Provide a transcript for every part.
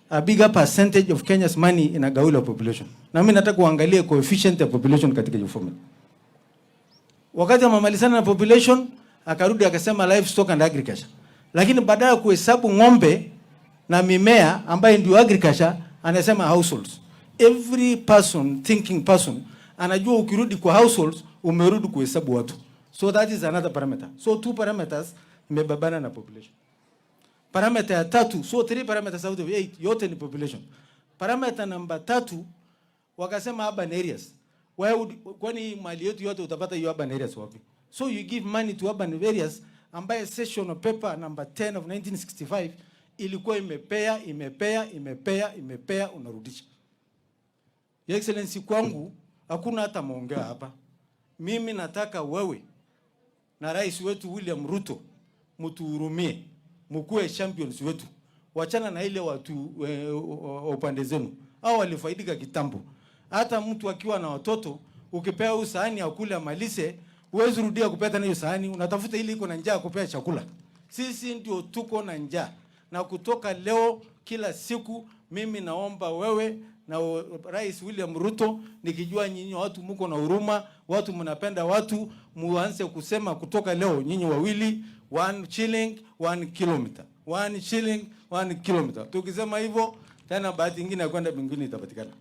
a bigger percentage of Kenya's money inagawiwa population. Na mimi nataka kuangalia coefficient ya population katika hiyo formula. Wakati amemalizana na population, akarudi akasema livestock and agriculture. Lakini badala ya kuhesabu ng'ombe na mimea ambayo ndio agriculture, anasema households. Every person, thinking person, anajua ukirudi kwa households, umerudi kuhesabu watu. So that is another parameter. So two parameters imebabana na population. Parameter ya tatu, so 3 parameters out of 8, yote ni population. Parameter number 3, wakasema urban areas. Kwani mali yetu yote utapata hiyo urban areas wapi? So you give money to urban areas, ambaye session of paper number 10 of 1965 ilikuwa imepea unarudisha. Your Excellency, kwangu hakuna hata maongea hapa. Mimi nataka wewe na rais wetu William Ruto mtuhurumie, mkuwe champions wetu. Wachana na ile watu upande zenu. Hao walifaidika kitambo. Hata mtu akiwa na watoto, ukipea usahani ya kula malise, huwezi rudia kupeta na hiyo sahani, unatafuta ile iko na njaa kupea chakula. Sisi ndio tuko na njaa. Na kutoka leo kila siku mimi naomba wewe na Rais William Ruto, nikijua nyinyi watu mko na huruma, watu mnapenda watu, muanze kusema kutoka leo nyinyi wawili 1 shilling 1 kilometer. 1 shilling 1 kilometer. Tukisema hivyo tena bahati nyingine ya kwenda mbinguni itapatikana.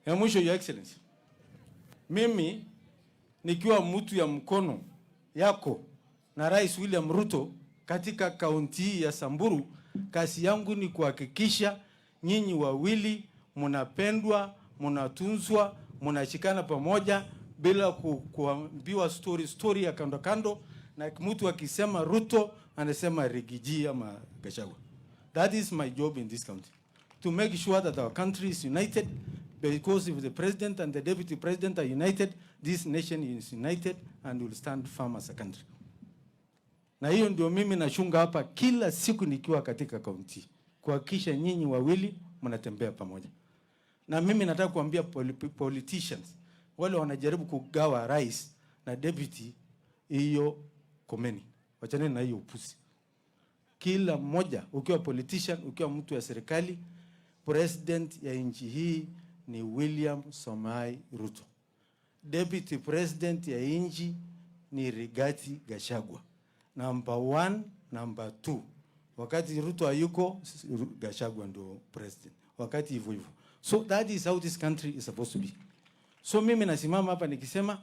Ya mwisho, Your Excellency, mimi nikiwa mtu ya mkono yako na Rais William Ruto katika kaunti ya Samburu, kazi yangu ni kuhakikisha nyinyi wawili mnapendwa, mnatunzwa, mnashikana pamoja bila kuambiwa story ya kando kando, na mtu akisema Ruto anasema Rigiji ama Gachagua. That is my job in this country, to make sure that our country is united, because if the president and the deputy president are united, this nation is united and will stand firm as a country. Na hiyo ndio mimi nashunga hapa kila siku nikiwa katika kaunti, kuhakikisha nyinyi wawili mnatembea pamoja. Na mimi nataka kuambia politicians wale wanajaribu kugawa rais na deputy, hiyo komeni, wachane na hiyo upuzi. Kila mmoja, ukiwa politician, ukiwa mtu ya serikali, president ya nchi hii ni William Samoei Ruto. Deputy president ya nchi ni Rigathi Gachagua. Number 1, number 2. Wakati Ruto hayuko, Gachagua ndio president. Wakati hivyo hivyo. So that is how this country is supposed to be. So mimi nasimama hapa nikisema,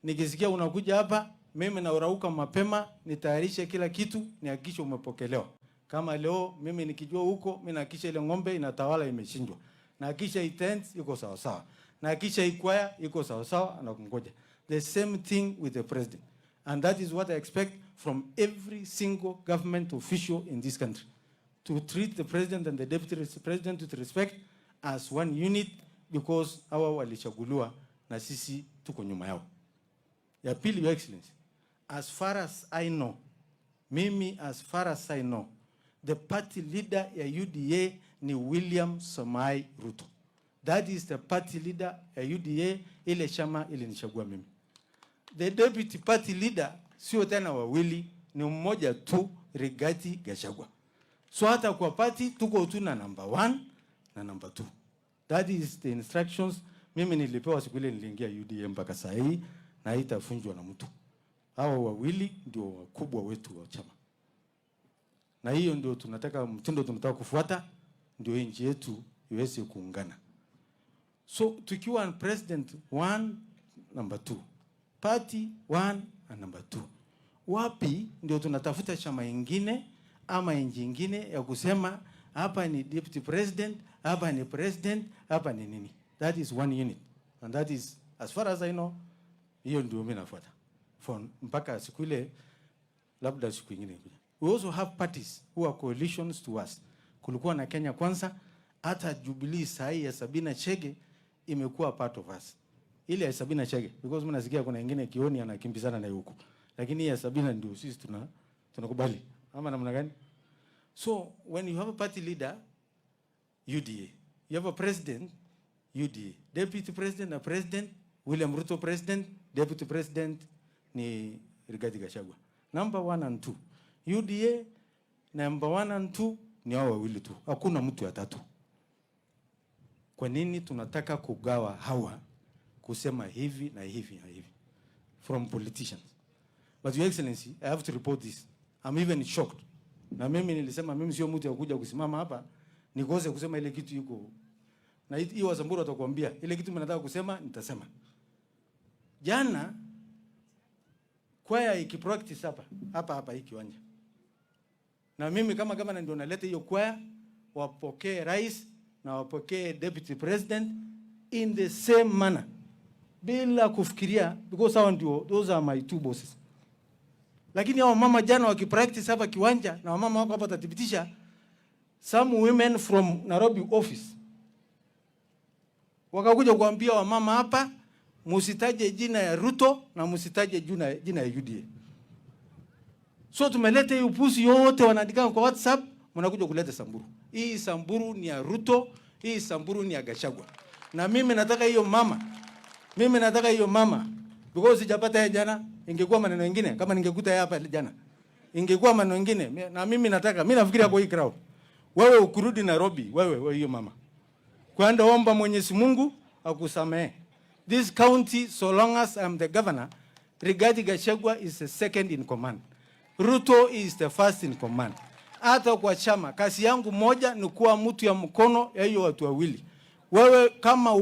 nikisikia unakuja hapa, mimi naurauka mapema, nitayarishe kila kitu, nihakikishe umepokelewa. Kama leo mimi nikijua huko, mimi nahakikisha ile ng'ombe inatawala imechinjwa. Nahakikisha itent iko sawa sawa. Nahakikisha ikwaya iko sawa sawa, anakungoja. The same thing with the president. And that is what I expect from every single government official in this country, to treat the president and the deputy president with respect as one unit, because hawa walichaguliwa na sisi tuko nyuma yao. Ya pili, Your Excellency, as far as I know, the party leader ya UDA ni William Samoei Ruto. That is the party leader ya UDA, ile chama ile nichagua mimi. The deputy party leader sio tena wawili, ni mmoja tu, Rigathi Gachagua. So hata kwa party tuko tu na number 1 na number 2. That is the instructions mimi nilipewa siku ile niliingia UDA mpaka saa hii, na haitafunjwa na mtu. Hao wawili ndio wakubwa wetu wa chama. Na hiyo ndio tunataka, mtindo tunataka kufuata, ndio nchi yetu iweze kuungana. So tukiwa president 1, number 2. Party 1 and number 2. Wapi ndio tunatafuta chama ingine ama nchi ingine ya kusema hapa ni deputy president, hapa ni president, hapa ni nini? That is one unit. And that is, as far as I know, hiyo ndio mimi nafuata. Mpaka siku ile, labda siku ingine. We also have parties who are coalitions to us. Kulikuwa na Kenya Kwanza, hata Jubilee sahi ya Sabina Chege imekuwa part of us. Ile ya Sabina Chege, because mimi nasikia kuna wengine kioni anakimbizana na huko. Lakini ya Sabina ndio sisi tunakubali. Ama namna gani? So when you have a party leader, UDA, you have a president, UDA, deputy president na president, William Ruto president, deputy president ni Rigathi Gachagua. Number 1 and 2. UDA number 1 and 2 ni hao wawili tu. Hakuna mtu ya tatu. Kwa nini tunataka kugawa hawa kusema hivi na hivi na hivi from politicians? But Your Excellency, I have to report this. I'm even shocked. Na mimi nilisema mimi sio mtu ya kuja kusimama hapa nikose kusema ile kitu yuko. Na hiyo Wasamburu atakwambia ile kitu mnataka kusema nitasema. Jana kwaya ikipractice hapa hii kiwanja. Na mimi kama governor ndio naleta hiyo kwaya, wapokee rais na wapokee deputy president in the same manner. Bila kufikiria, because hao ndio, those are my two bosses. Lakini hao mama jana wakipractice hapa kiwanja na wamama wako hapa tathibitisha, some women from Nairobi office wakakuja kuambia wamama hapa musitaje jina ya Ruto na musitaje jina ya UDA. So tumeleta hiyo upuzi yote wanaandika kwa WhatsApp, mnakuja kuleta Samburu. Hii Samburu ni ya Ruto, hii Samburu ni ya Gachagua. Na mimi nataka hiyo mama. Because sijapata ya jana, ingekuwa maneno mengine kama ningekuta ya hapa jana. Ingekuwa maneno mengine. Na mimi nafikiria kwa hii crowd. Wewe ukurudi Nairobi, wewe hiyo mama. Kwenda omba Mwenyezi Mungu akusamehe. This county, so long as I'm the governor, Rigathi Gachagua is the second in command. Ruto is the first in command. Hata kwa chama, kazi yangu moja ni kuwa mtu ya mkono ya hiyo watu wawili. Wewe kama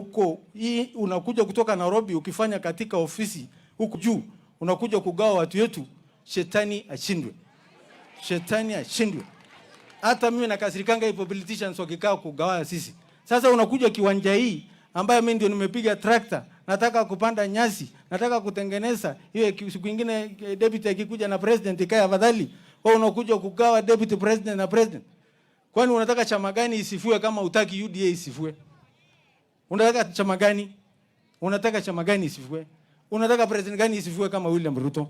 unakuja kutoka Nairobi ukifanya katika ofisi huku juu, unakuja kugawa watu wetu, shetani ashindwe. Hata mimi nakasirikanga hipo politicians wakikaa kugawa sisi. Sasa unakuja kiwanja hii ambayo mimi ndio nimepiga tractor, nataka kupanda nyasi, nataka kutengeneza hiyo. Siku nyingine deputy akikuja na president ikae afadhali, wewe unakuja kugawa deputy president na president. Kwani unataka chama gani isifue kama utaki UDA isifue? Unataka chama gani isifue? Unataka president gani isifue kama William Ruto?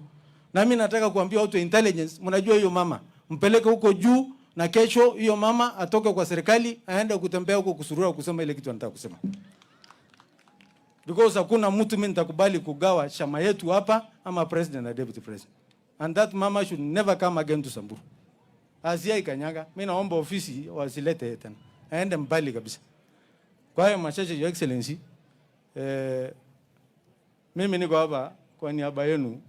Na mimi nataka kuambia auto intelligence, mnajua hiyo mama, mpeleke huko juu na kesho hiyo mama atoke kwa serikali aende kutembea huko kusurura kusema ile kitu anataka kusema. Because hakuna mtu mimi nitakubali kugawa chama yetu hapa ama president na deputy president. And that mama should never come again to Samburu. Asia ikanyaga, mimi naomba ofisi wasilete tena. Aende mbali kabisa. Kwa hiyo machache, Your Excellency, mimi niko hapa kwa niaba yenu